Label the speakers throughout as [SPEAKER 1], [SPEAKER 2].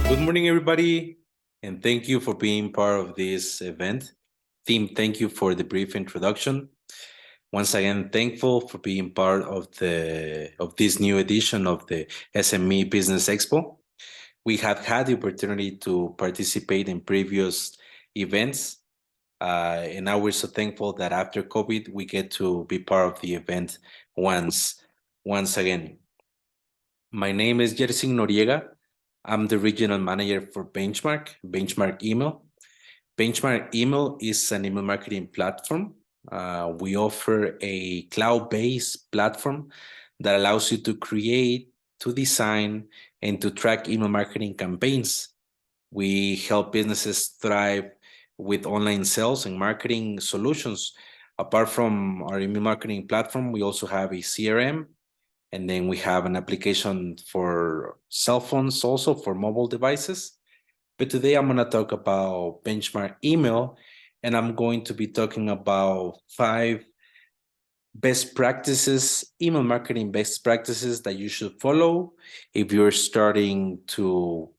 [SPEAKER 1] Good morning, everybody, and thank you for being part of this event. Team, thank you for the brief introduction. Once again, thankful for being part of this new edition of the SME Business Expo. We have had the opportunity to participate in previous events, and now we're so thankful that after COVID, we get to be part of the event once again. My name is Yersing Noriega. I'm the regional manager for Benchmark Email. Benchmark Email is an email marketing platform. We offer a cloud-based platform that allows you to create, to design, and to track email marketing campaigns. We help businesses thrive with online sales and marketing solutions. Apart from our email marketing platform, we also have a CRM, and then we have an application for cell phones, also for mobile devices. But today I'm going to talk about Benchmark Email, and I'm going to be talking about 5 best practices, email marketing best practices that you should follow if you're starting to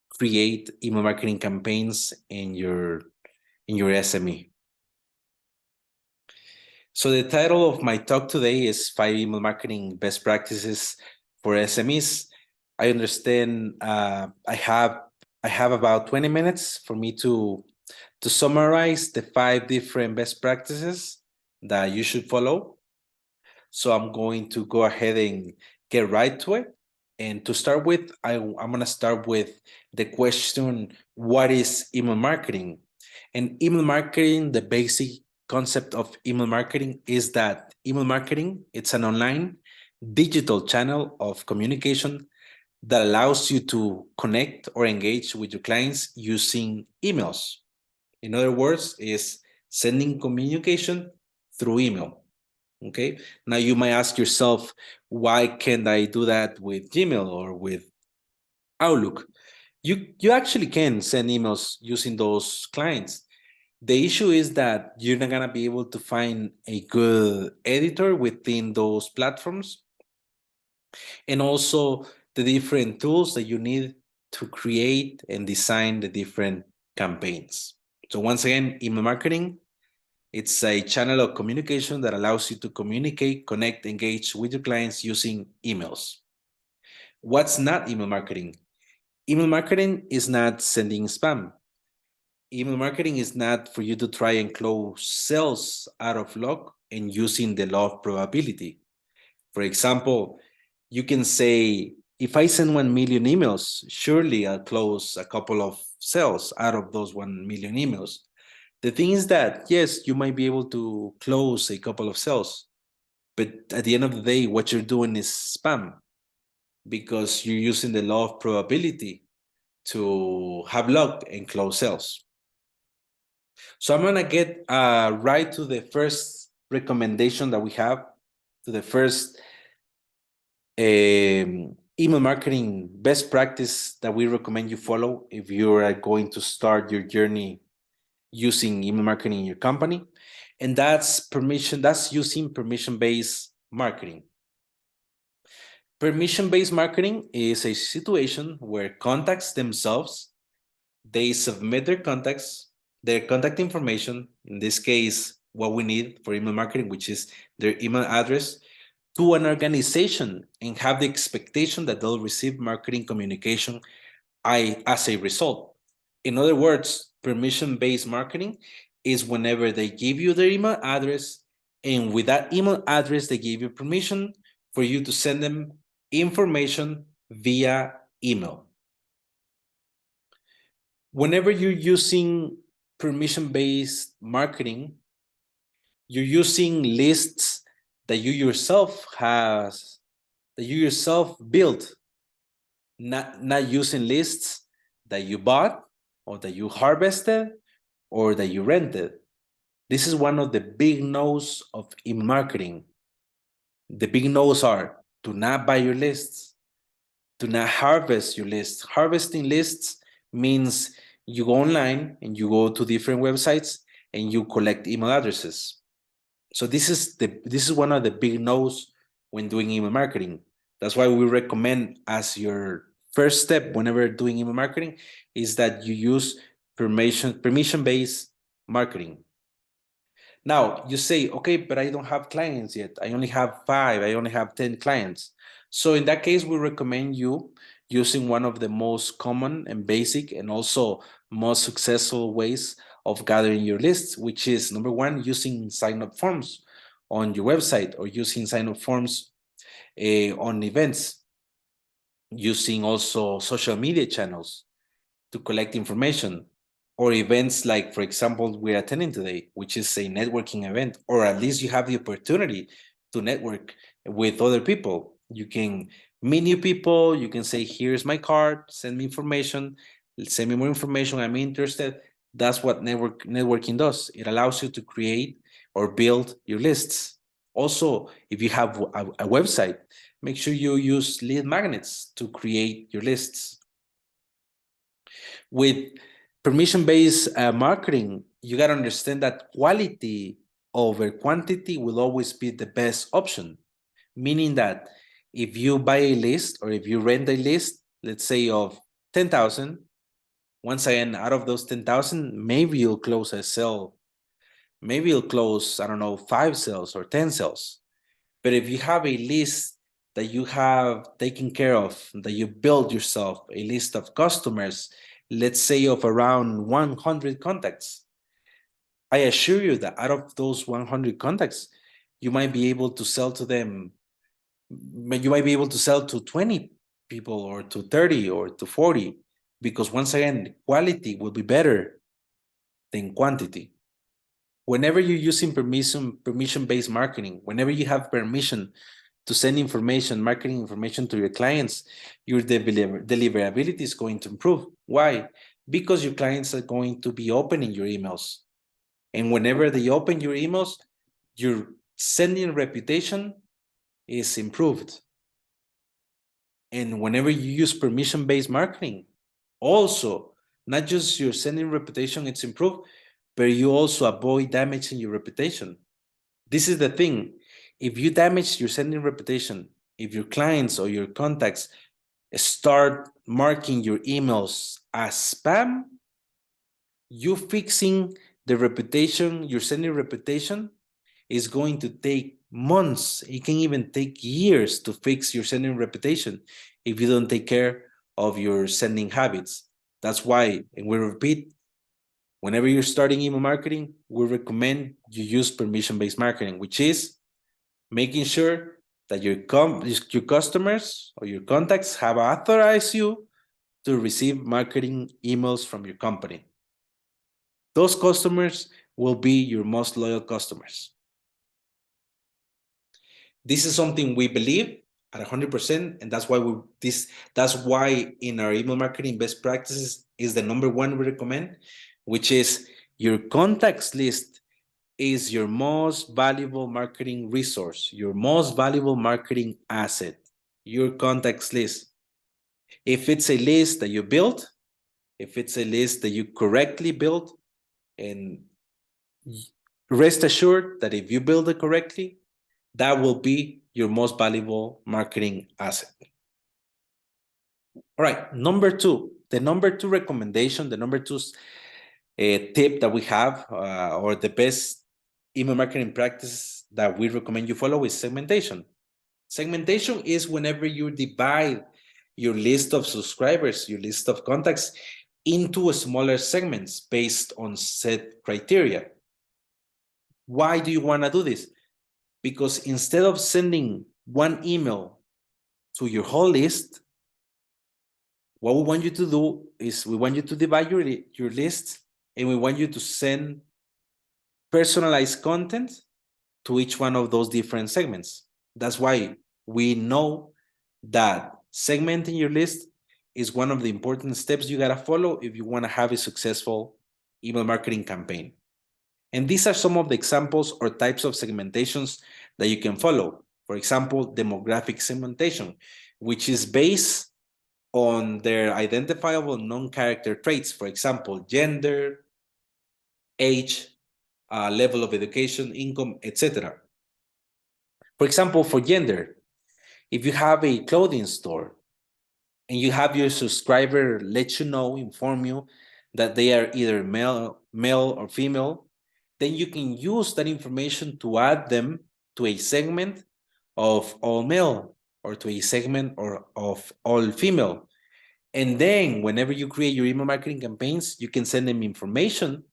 [SPEAKER 1] create email marketing campaigns in your SME. So the title of my talk today is 5 email marketing best practices for SMEs. I understand I have about 20 minutes for me to summarize the 5 different best practices that you should follow. So I'm going to go ahead and get right to it. And to start with, I'm going to start with the question, what is email marketing? And email marketing, the basic concept of email marketing is that email marketing, it's an online digital channel of communication that allows you to connect or engage with your clients using emails. In other words, is sending communication through email. Okay. Now you might ask yourself, why can't I do that with Gmail or with Outlook? You actually can send emails using those clients. The issue is that you're not gonna be able to find a good editor within those platforms, and also the different tools that you need to create and design the different campaigns. So once again, email marketing, it's a channel of communication that allows you to communicate, connect, engage with your clients using emails. What's not email marketing? Email marketing is not sending spam. Email marketing is not for you to try and close sales out of luck and using the law of probability. For example, you can say, if I send 1 million emails, surely I'll close a couple of sales out of those 1 million emails. The thing is that, yes, you might be able to close a couple of sales, but at the end of the day, what you're doing is spam, because you're using the law of probability to have luck and close sales. So I'm going to get right to the first recommendation that we have, to the first email marketing best practice that we recommend you follow if you are going to start your journey using email marketing in your company. And that's using permission-based marketing. Permission-based marketing is a situation where contacts themselves, they submit their contact information, in this case, what we need for email marketing, which is their email address, to an organization, and have the expectation that they'll receive marketing communication as a result. In other words, permission-based marketing is whenever they give you their email address, and with that email address, they give you permission for you to send them information via email. Whenever you're using permission-based marketing, you're using lists that you yourself built, not using lists that you bought or that you harvested or that you rented. This is one of the big no's of email marketing. The big no's are: do not buy your lists, do not harvest your lists. Harvesting lists means you go online and you go to different websites and you collect email addresses. So this is one of the big no's when doing email marketing, That's why we recommend as your first step whenever doing email marketing is that you use permission-based marketing. Now you say, okay, but I don't have clients yet. I only have 5, I only have 10 clients. So in that case, we recommend you using one of the most common and basic and also most successful ways of gathering your lists, which is number 1, using sign-up forms on your website or using sign-up forms on events, using also social media channels to collect information, or events like, for example, we're attending today, which is a networking event, or at least you have the opportunity to network with other people. You can meet new people. You can say, here's my card, send me information, send me more information, I'm interested. That's what networking does. It allows you to create or build your lists. Also, if you have a website, make sure you use lead magnets to create your lists. With permission-based marketing, you got to understand that quality over quantity will always be the best option. Meaning that if you buy a list or if you rent a list, let's say of 10,000, once again, out of those 10,000, maybe you'll close a sale. Maybe you'll close, I don't know, 5 sales or 10 sales. But if you have a list that you have taken care of, that you build yourself, a list of customers, let's say of around 100 contacts, I assure you that out of those 100 contacts, you might be able to sell to them, you might be able to sell to 20 people or to 30 or to 40, because once again, quality will be better than quantity. Whenever you're using permission-based marketing, whenever you have permission to send information, marketing information to your clients, your deliverability is going to improve. Why? Because your clients are going to be opening your emails. And whenever they open your emails, your sending reputation is improved. And whenever you use permission-based marketing, also, not just your sending reputation, it's improved, but you also avoid damaging your reputation. This is the thing. If you damage your sending reputation, if your clients or your contacts start marking your emails as spam, you fixing the reputation, your sending reputation is going to take months. It can even take years to fix your sending reputation if you don't take care of your sending habits. That's why, and we repeat, whenever you're starting email marketing, we recommend you use permission-based marketing, which is making sure that your customers or your contacts have authorized you to receive marketing emails from your company. Those customers will be your most loyal customers. This is something we believe at 100%, and that's why in our email marketing best practices is the number 1 we recommend, which is your contacts list is your most valuable marketing resource, your most valuable marketing asset, your contacts list. If it's a list that you built, if it's a list that you correctly built, and rest assured that if you build it correctly, that will be your most valuable marketing asset. All right, number 2, the number 2 recommendation, the number 2 tip that we have, or the best email marketing practice that we recommend you follow is segmentation. Segmentation is whenever you divide your list of subscribers, your list of contacts into smaller segments based on set criteria. Why do you want to do this? Because instead of sending one email to your whole list, what we want you to do is we want you to divide your list, and we want you to send personalized content to each one of those different segments. That's why we know that segmenting your list is one of the important steps you got to follow if you want to have a successful email marketing campaign. And these are some of the examples or types of segmentations that you can follow. For example, demographic segmentation, which is based on their identifiable non-character traits. For example, gender, age, level of education, income, etc. For example, for gender, If you have a clothing store and you have your subscriber let you know, inform you that they are either male or female, then you can use that information to add them to a segment of all male or to a segment of all female. And then whenever you create your email marketing campaigns, you can send them information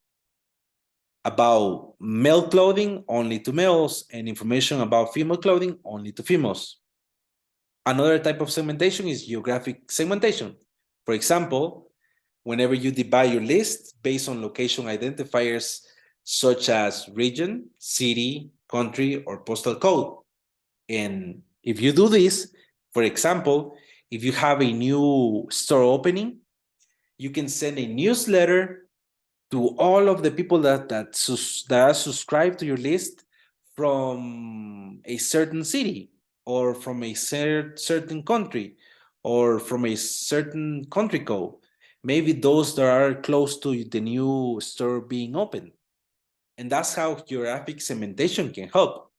[SPEAKER 1] about male clothing only to males and information about female clothing only to females. Another type of segmentation is geographic segmentation. For example, whenever you divide your list based on location identifiers such as region, city, country, or postal code. And if you do this, for example, if you have a new store opening, you can send a newsletter to all of the people that are subscribed to your list from a certain city or from a certain country or from a certain country code. Maybe those that are close to the new store being open. And that's how geographic segmentation can help.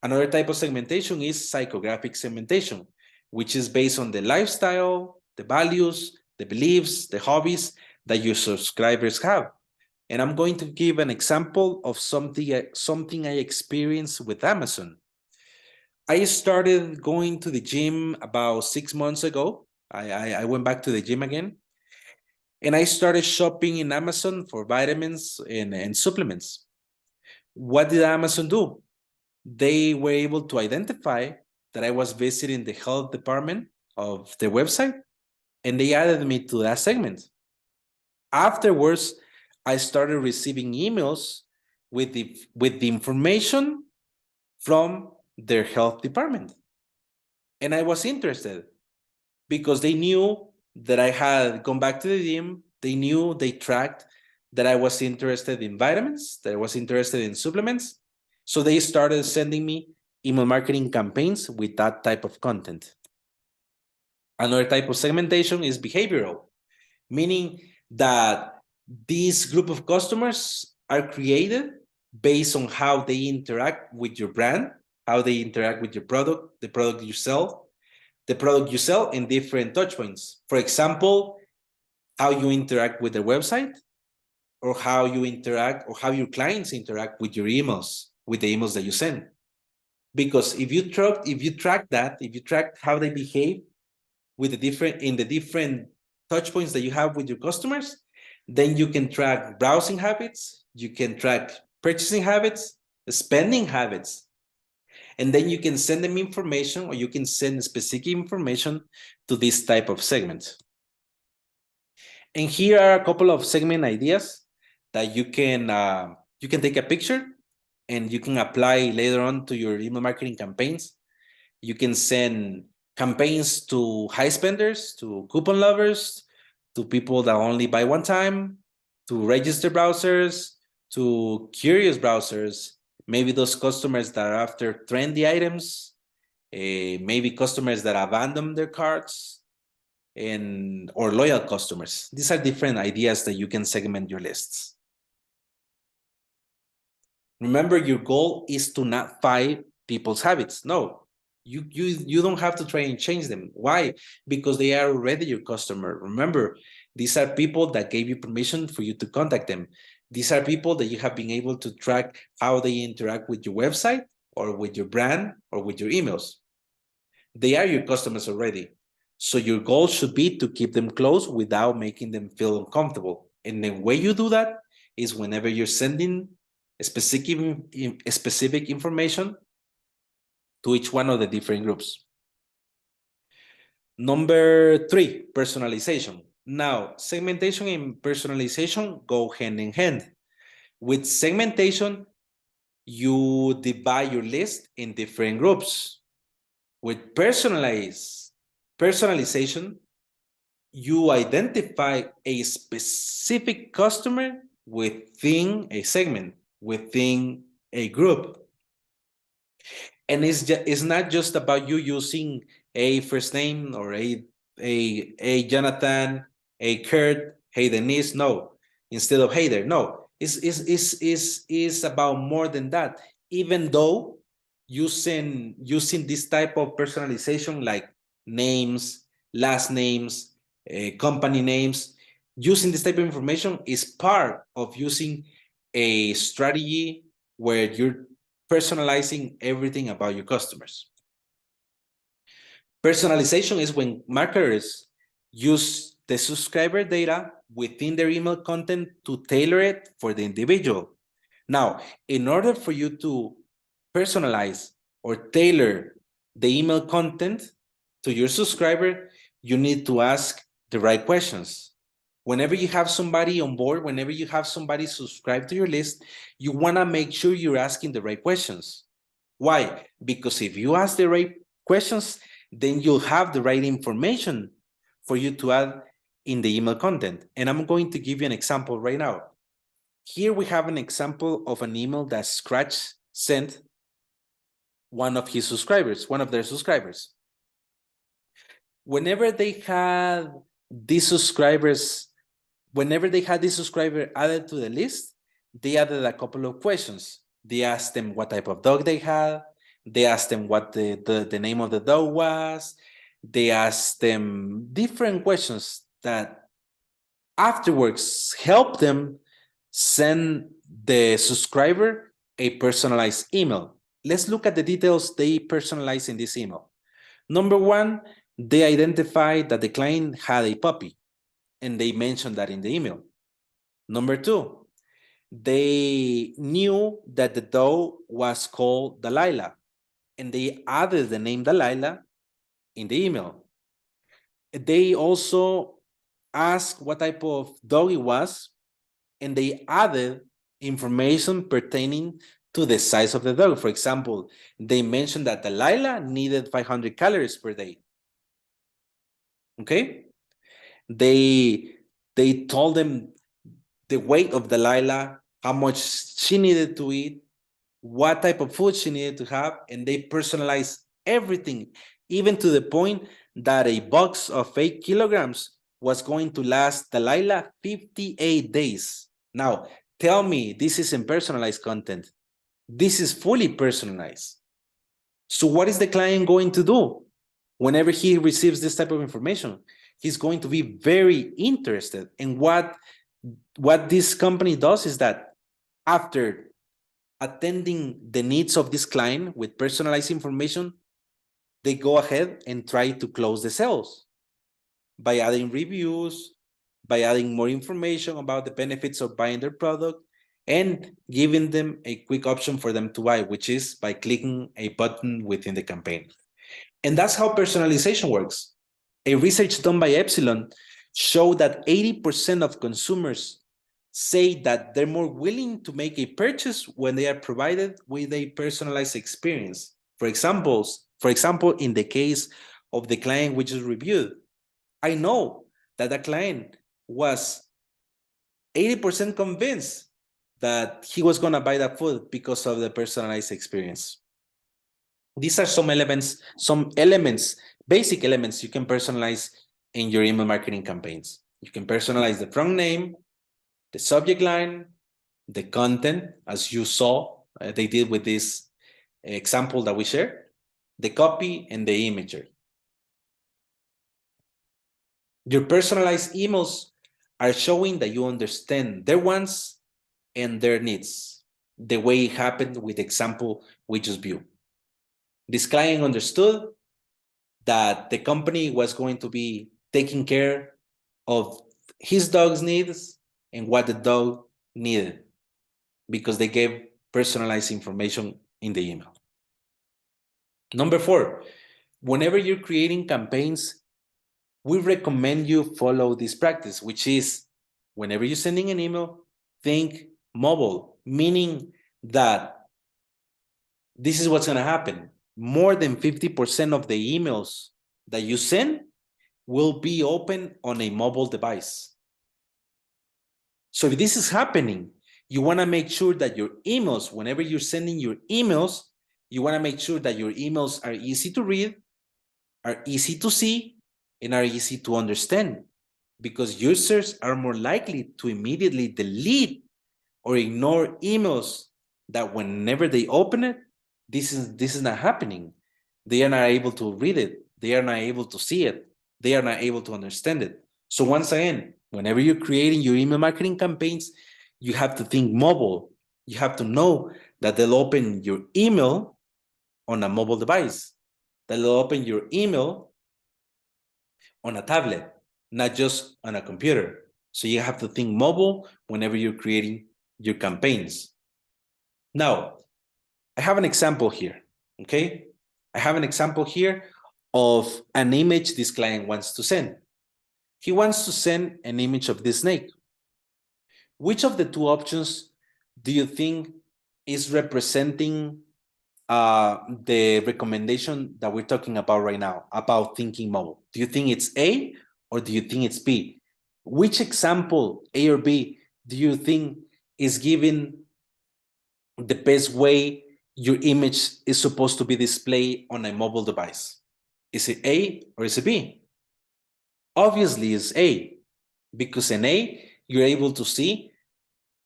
[SPEAKER 1] Another type of segmentation is psychographic segmentation, which is based on the lifestyle, the values, the beliefs, the hobbies that your subscribers have. And I'm going to give an example of something I experienced with Amazon. I started going to the gym about 6 months ago. I went back to the gym again. And I started shopping in Amazon for vitamins and supplements. What did Amazon do? They were able to identify that I was visiting the health department of their website, and they added me to that segment. Afterwards, I started receiving emails with the information from their health department. And I was interested because they knew that I had gone back to the gym. They knew, they tracked that I was interested in vitamins, that I was interested in supplements. So they started sending me email marketing campaigns with that type of content. Another type of segmentation is behavioral, meaning that this group of customers are created based on how they interact with your brand, how they interact with your product, the product you sell, in different touch points. For example, how you interact with the website, or how you interact, or how your clients interact with your emails, with the emails that you send. Because if you track how they behave with the different touch points that you have with your customers, then you can track browsing habits, you can track purchasing habits, spending habits, and then you can send them information, or you can send specific information to this type of segment. And here are a couple of segment ideas that you can take a picture and you can apply later on to your email marketing campaigns. You can send campaigns to high spenders, to coupon lovers, to people that only buy one time, to registered browsers, to curious browsers, maybe those customers that are after trendy items, maybe customers that abandon their carts, or loyal customers. These are different ideas that you can segment your lists. Remember, your goal is to not fight people's habits. No, you don't have to try and change them. Why? Because they are already your customer. Remember, these are people that gave you permission for you to contact them. These are people that you have been able to track how they interact with your website or with your brand or with your emails. They are your customers already. So your goal should be to keep them close without making them feel uncomfortable. And the way you do that is whenever you're sending specific information to each one of the different groups. Number 3, personalization. Now, segmentation and personalization go hand in hand. With segmentation, you divide your list in different groups. With personalization, you identify a specific customer within a segment, within a group. And it's not just about you using a first name or a Jonathan, a Kurt, hey Denise. No, instead of hey there. No, it's about more than that. Even though using this type of personalization, like names, last names, company names, using this type of information is part of using a strategy where you're personalizing everything about your customers. Personalization is when marketers use the subscriber data within their email content to tailor it for the individual. Now, in order for you to personalize or tailor the email content to your subscriber, you need to ask the right questions. Whenever you have somebody on board, whenever you have somebody subscribed to your list, you want to make sure you're asking the right questions. Why? Because if you ask the right questions, then you'll have the right information for you to add in the email content. And I'm going to give you an example right now. Here we have an example of an email that Scratch sent one of their subscribers. Whenever they had these subscribers added to the list, they added a couple of questions. They asked them what type of dog they had. They asked them what the name of the dog was. They asked them different questions that afterwards help them send the subscriber a personalized email. Let's look at the details they personalized in this email. Number one, they identified that the client had a puppy, and they mentioned that in the email. Number two, they knew that the dog was called Delilah, and they added the name Delilah in the email. They also asked what type of dog it was, and they added information pertaining to the size of the dog. For example, they mentioned that Delilah needed 500 calories per day. Okay? They told them the weight of Delilah, how much she needed to eat, what type of food she needed to have, and they personalized everything, even to the point that a box of 8 kilograms was going to last Delilah 58 days. Now, tell me, this isn't personalized content. This is fully personalized. So what is the client going to do whenever he receives this type of information? He's going to be very interested. And what this company does is that after attending the needs of this client with personalized information, they go ahead and try to close the sales by adding reviews, by adding more information about the benefits of buying their product, and giving them a quick option for them to buy, which is by clicking a button within the campaign. And that's how personalization works. A research done by Epsilon showed that 80% of consumers say that they're more willing to make a purchase when they are provided with a personalized experience. For example, in the case of the client we just reviewed, I know that the client was 80% convinced that he was going to buy that food because of the personalized experience. These are some elements, basic elements you can personalize in your email marketing campaigns. You can personalize the front name, the subject line, the content, as you saw, they did with this example that we shared, the copy, and the imagery. Your personalized emails are showing that you understand their wants and their needs, the way it happened with the example we just viewed. This client understood that the company was going to be taking care of his dog's needs and what the dog needed, because they gave personalized information in the email. Number 4, whenever you're creating campaigns, we recommend you follow this practice, which is whenever you're sending an email, think mobile, meaning that this is what's going to happen. More than 50% of the emails that you send will be open on a mobile device. So if this is happening, you want to make sure that your emails, whenever you're sending your emails, you want to make sure that your emails are easy to read, are easy to see, and are easy to understand, because users are more likely to immediately delete or ignore emails that whenever they open it, this is not happening. They are not able to read it. They are not able to see it. They are not able to understand it. So once again, whenever you're creating your email marketing campaigns, you have to think mobile. You have to know that they'll open your email on a mobile device. They'll open your email on a tablet, not just on a computer. So you have to think mobile whenever you're creating your campaigns. Now, I have an example here, okay? I have an example here of an image this client wants to send. He wants to send an image of this snake. Which of the two options do you think is representing the recommendation that we're talking about right now, about thinking mobile? Do you think it's A or do you think it's B? Which example, A or B, do you think is giving the best way your image is supposed to be displayed on a mobile device? Is it A or is it B? Obviously, it's A, because in A, you're able to see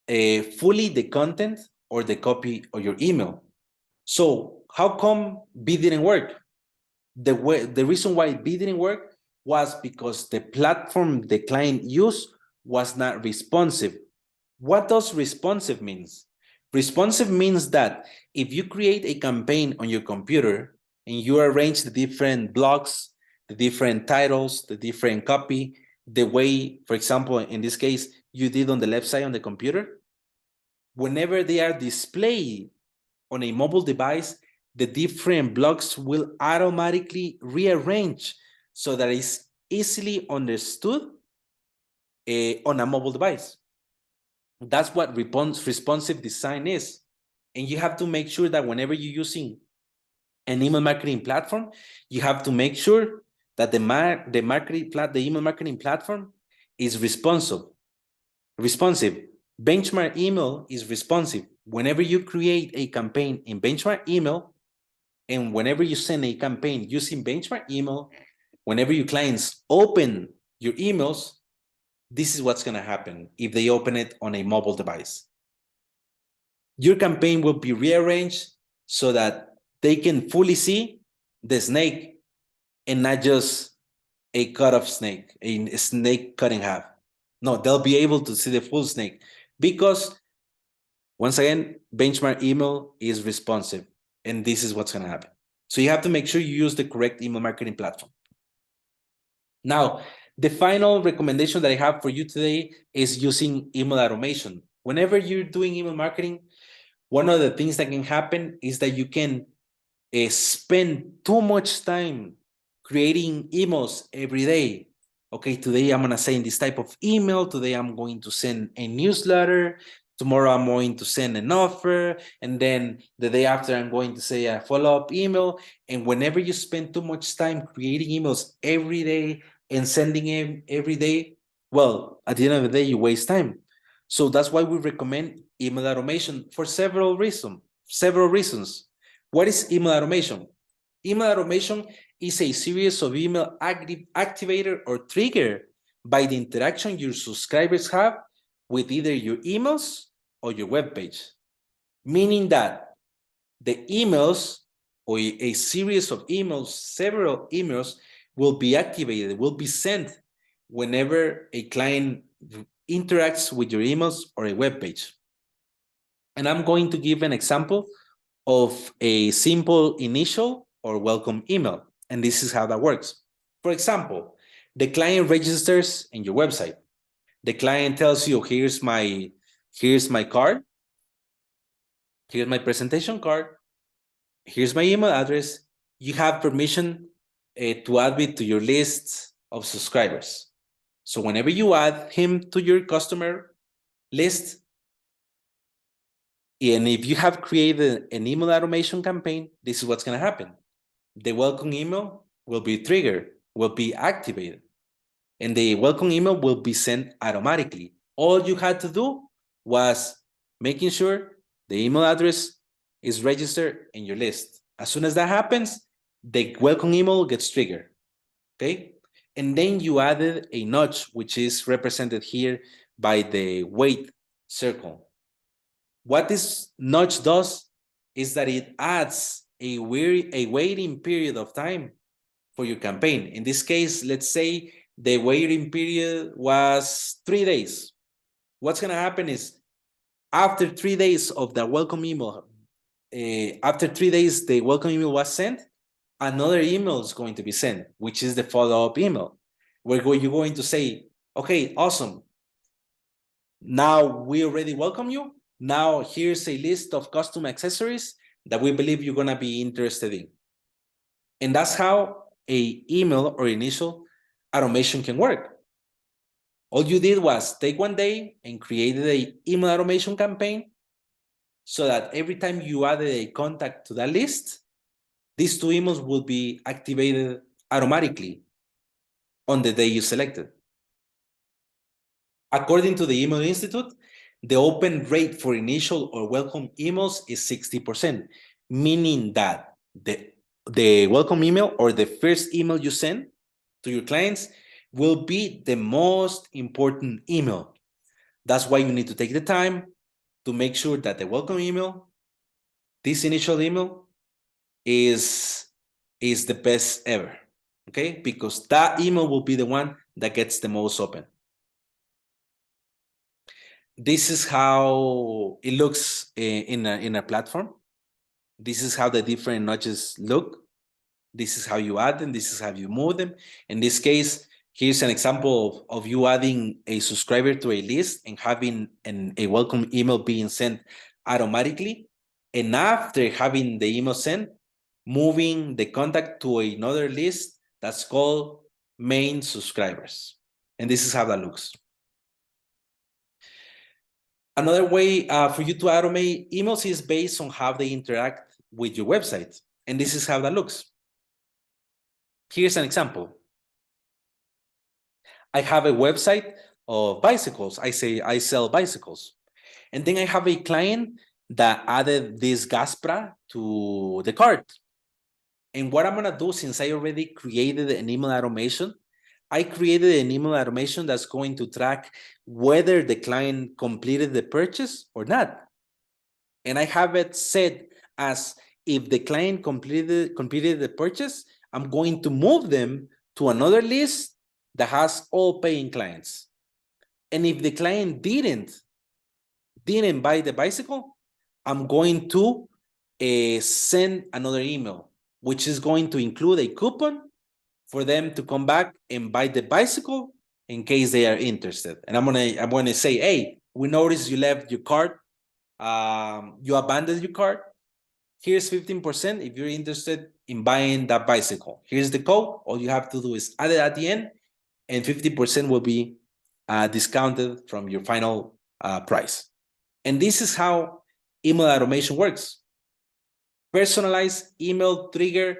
[SPEAKER 1] fully the content or the copy of your email. So how come B didn't work? The reason why B didn't work was because the platform the client used was not responsive. What does responsive means? Responsive means that if you create a campaign on your computer and you arrange the different blocks, the different titles, the different copy, the way, for example, in this case, you did on the left side on the computer, whenever they are displayed on a mobile device, the different blocks will automatically rearrange so that it's easily understood on a mobile device. That's what responsive design is. And you have to make sure that whenever you're using an email marketing platform, you have to make sure that the email marketing platform is responsive. Benchmark email is responsive. Whenever you create a campaign in benchmark email, and whenever you send a campaign using benchmark email, whenever your clients open your emails, this is what's going to happen if they open it on a mobile device. Your campaign will be rearranged so that they can fully see the snake and not just a cut off snake, a snake cut in half. No, they'll be able to see the full snake because, once again, benchmark email is responsive, and this is what's going to happen. So you have to make sure you use the correct email marketing platform. Now, the final recommendation that I have for you today is using email automation. Whenever you're doing email marketing, one of the things that can happen is that you can spend too much time creating emails every day. Okay, today I'm going to send this type of email. Today I'm going to send a newsletter. Tomorrow I'm going to send an offer. And then the day after I'm going to say a follow-up email. And whenever you spend too much time creating emails every day and sending them every day, well, at the end of the day, you waste time. So that's why we recommend email automation for several reasons. What is email automation? Email automation is a series of email activator or trigger by the interaction your subscribers have with either your emails or your web page. Meaning that the emails or a series of emails, several emails will be activated, will be sent whenever a client interacts with your emails or a web page. And I'm going to give an example of a simple initial or welcome email. And this is how that works. For example, the client registers in your website. The client tells you, here's my card. Here's my presentation card. Here's my email address. You have permission to add me to your list of subscribers. So whenever you add him to your customer list, and if you have created an email automation campaign, this is what's going to happen. The welcome email will be triggered, will be activated, and the welcome email will be sent automatically. All you had to do was making sure the email address is registered in your list. As soon as that happens, the welcome email gets triggered, okay? And then you added a nudge, which is represented here by the wait circle. What this nudge does is that it adds a waiting period of time for your campaign. In this case, let's say the waiting period was 3 days. What's going to happen is after 3 days of the welcome email, after 3 days the welcome email was sent, another email is going to be sent, which is the follow-up email, where you're going to say, okay, awesome. Now we already welcome you. Now here's a list of custom accessories that we believe you're going to be interested in. And that's how a email or initial automation can work. All you did was take one day and created a email automation campaign so that every time you added a contact to that list, these 2 emails will be activated automatically on the day you selected. According to the Email Institute, the open rate for initial or welcome emails is 60%, meaning that the welcome email or the first email you send to your clients will be the most important email. That's why you need to take the time to make sure that the welcome email, this initial email, is the best ever, okay? Because that email will be the one that gets the most open. This is how it looks in a platform. This is how the different notches look. This is how you add them. This is how you move them. In this case, here's an example of you adding a subscriber to a list and having a welcome email being sent automatically. And after having the email sent, moving the contact to another list that's called main subscribers. And this is how that looks. Another way for you to automate emails is based on how they interact with your website. And this is how that looks. Here's an example. I have a website of bicycles. I sell bicycles. And then I have a client that added this Gaspra to the cart. And what I'm going to do, since I already created an email automation, I created an email automation that's going to track whether the client completed the purchase or not. And I have it set as if the client completed the purchase, I'm going to move them to another list that has all paying clients. And if the client didn't buy the bicycle, I'm going to send another email, which is going to include a coupon for them to come back and buy the bicycle in case they are interested. And I'm gonna say, hey, we noticed you left your cart, you abandoned your cart. Here's 15% if you're interested in buying that bicycle. Here's the code. All you have to do is add it at the end, and 50% will be discounted from your final price. And this is how email automation works. Personalized email trigger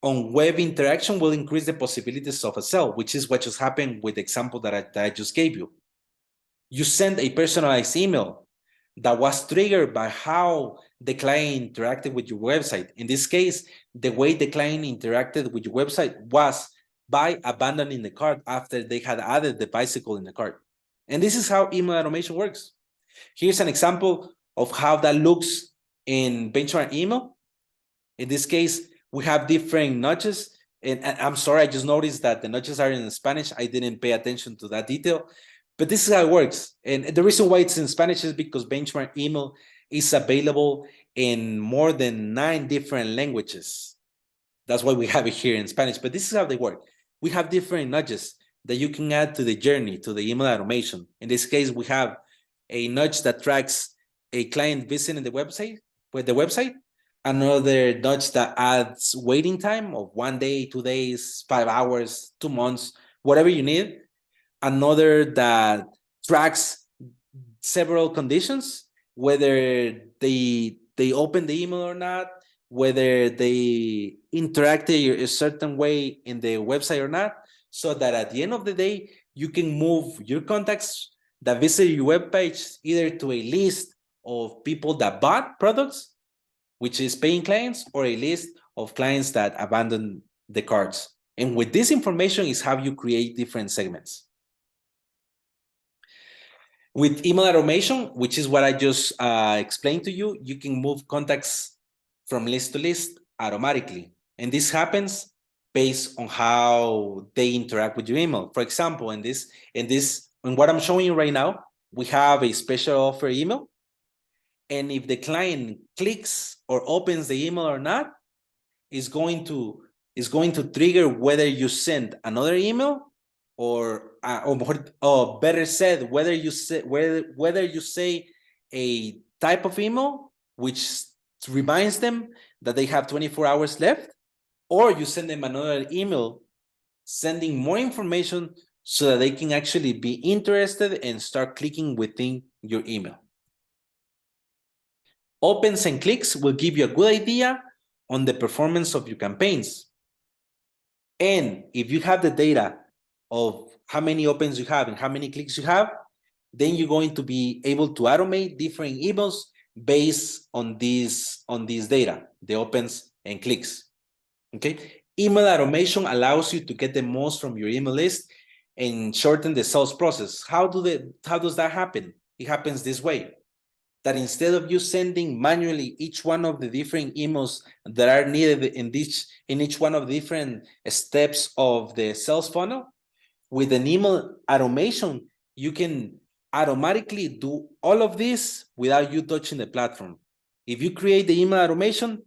[SPEAKER 1] on web interaction will increase the possibilities of a sale, which is what just happened with the example that I just gave you. You send a personalized email that was triggered by how the client interacted with your website. In this case, the way the client interacted with your website was by abandoning the cart after they had added the bicycle in the cart. And this is how email automation works. Here's an example of how that looks in benchmark email. In this case, we have different notches. And I'm sorry, I just noticed that the notches are in Spanish. I didn't pay attention to that detail. But this is how it works. And the reason why it's in Spanish is because benchmark email is available in more than 9 different languages. That's why we have it here in Spanish. But this is how they work. We have different nudges that you can add to the journey, to the email automation. In this case, we have a nudge that tracks a client visiting the website, another nudge that adds waiting time of 1 day, 2 days, 5 hours, 2 months, whatever you need. Another that tracks several conditions, whether they open the email or not, whether they interacted a certain way in the website or not, so that at the end of the day, you can move your contacts that visit your webpage either to a list of people that bought products, which is paying clients, or a list of clients that abandoned the carts. And with this information is how you create different segments. With email automation, which is what I just explained to you, you can move contacts from list to list automatically. And this happens based on how they interact with your email. For example, in what I'm showing you right now, we have a special offer email. And if the client clicks or opens the email or not, is going to trigger whether you send another email or better said, whether you say a type of email which reminds them that they have 24 hours left, or you send them another email sending more information so that they can actually be interested and start clicking within your email. Opens and clicks will give you a good idea on the performance of your campaigns. And if you have the data of how many opens you have and how many clicks you have, then you're going to be able to automate different emails based on these data, the opens and clicks. Okay. Email automation allows you to get the most from your email list and shorten the sales process. How does that happen? It happens this way. That instead of you sending manually each one of the different emails that are needed in each one of the different steps of the sales funnel, with an email automation, you can automatically do all of this without you touching the platform. If you create the email automation,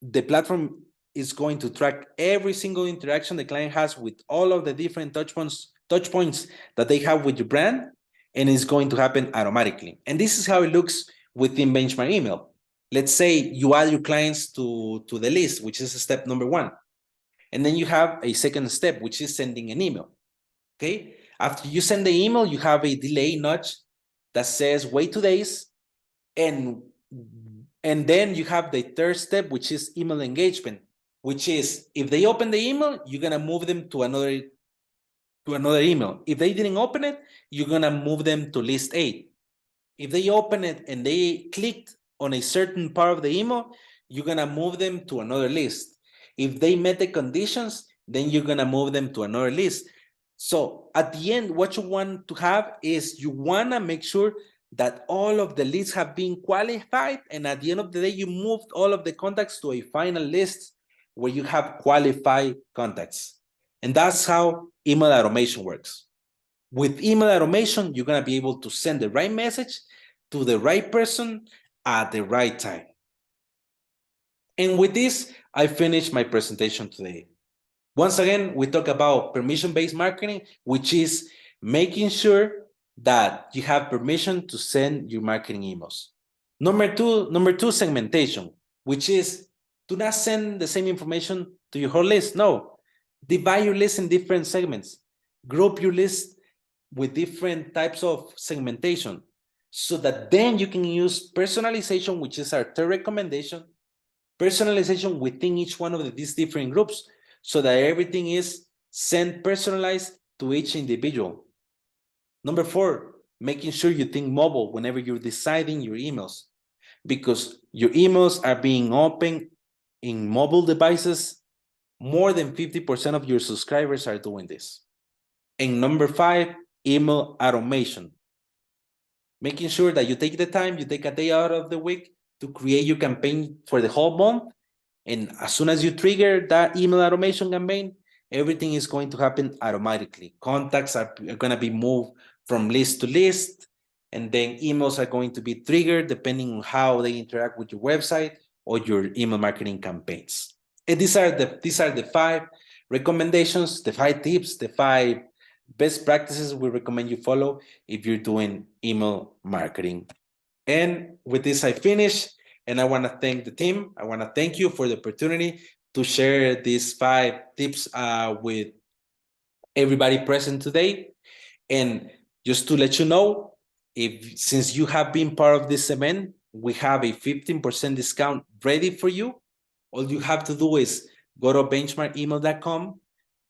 [SPEAKER 1] the platform is going to track every single interaction the client has with all of the different touch points that they have with your brand, and it's going to happen automatically. And this is how it looks within Benchmark Email. Let's say you add your clients to the list, which is step number 1. And then you have a second step, which is sending an email. Okay. After you send the email, you have a delay nudge that says wait 2 days. And then you have the third step, which is email engagement, which is if they open the email, you're going to move them to another email. If they didn't open it, you're going to move them to list 8. If they open it and they clicked on a certain part of the email, you're going to move them to another list. If they met the conditions, then you're going to move them to another list. So at the end, what you want to have is you want to make sure that all of the leads have been qualified. And at the end of the day, you moved all of the contacts to a final list where you have qualified contacts. And that's how email automation works. With email automation, you're going to be able to send the right message to the right person at the right time. And with this, I finished my presentation today. Once again, we talk about permission-based marketing, which is making sure that you have permission to send your marketing emails. Number two, segmentation, which is do not send the same information to your whole list. No, divide your list in different segments. Group your list with different types of segmentation so that then you can use personalization, which is our third recommendation, personalization within each one of these different groups so that everything is sent personalized to each individual. Number 4, making sure you think mobile whenever you're deciding your emails, because your emails are being opened in mobile devices. More than 50% of your subscribers are doing this. And number 5, email automation. Making sure that you take the time, you take a day out of the week to create your campaign for the whole month. And as soon as you trigger that email automation campaign, everything is going to happen automatically. Contacts are going to be moved from list to list, and then emails are going to be triggered depending on how they interact with your website or your email marketing campaigns. And these are the 5 recommendations, the 5 tips, the 5 best practices we recommend you follow if you're doing email marketing. And with this, I finish. And I want to thank the team. I want to thank you for the opportunity to share these 5 tips with everybody present today. And just to let you know, since you have been part of this event, we have a 15% discount ready for you. All you have to do is go to benchmarkemail.com,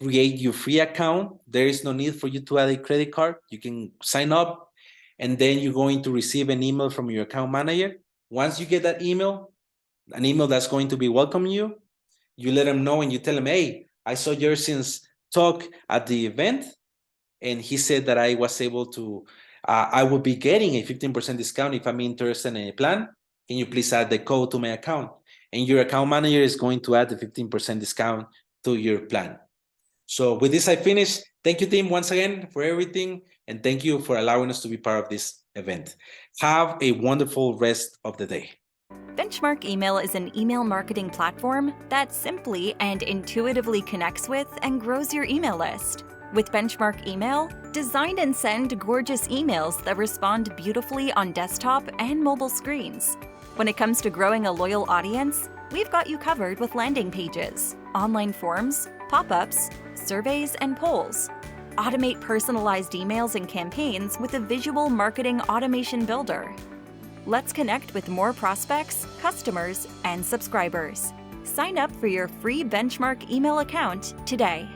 [SPEAKER 1] create your free account. There is no need for you to add a credit card. You can sign up, and then you're going to receive an email from your account manager. Once you get that email, an email that's going to be welcoming you, you let them know and you tell them, hey, I saw Yersing's talk at the event, and he said that I was able to I will be getting a 15% discount if I'm interested in a plan. Can you please add the code to my account? And your account manager is going to add the 15% discount to your plan. So with this, I finish. Thank you, team, once again for everything. And thank you for allowing us to be part of this event. Have a wonderful rest of the day.
[SPEAKER 2] Benchmark Email is an email marketing platform that simply and intuitively connects with and grows your email list. With Benchmark Email, design and send gorgeous emails that respond beautifully on desktop and mobile screens. When it comes to growing a loyal audience, we've got you covered with landing pages, online forms, pop-ups, surveys, and polls. Automate personalized emails and campaigns with a visual marketing automation builder. Let's connect with more prospects, customers, and subscribers. Sign up for your free Benchmark email account today.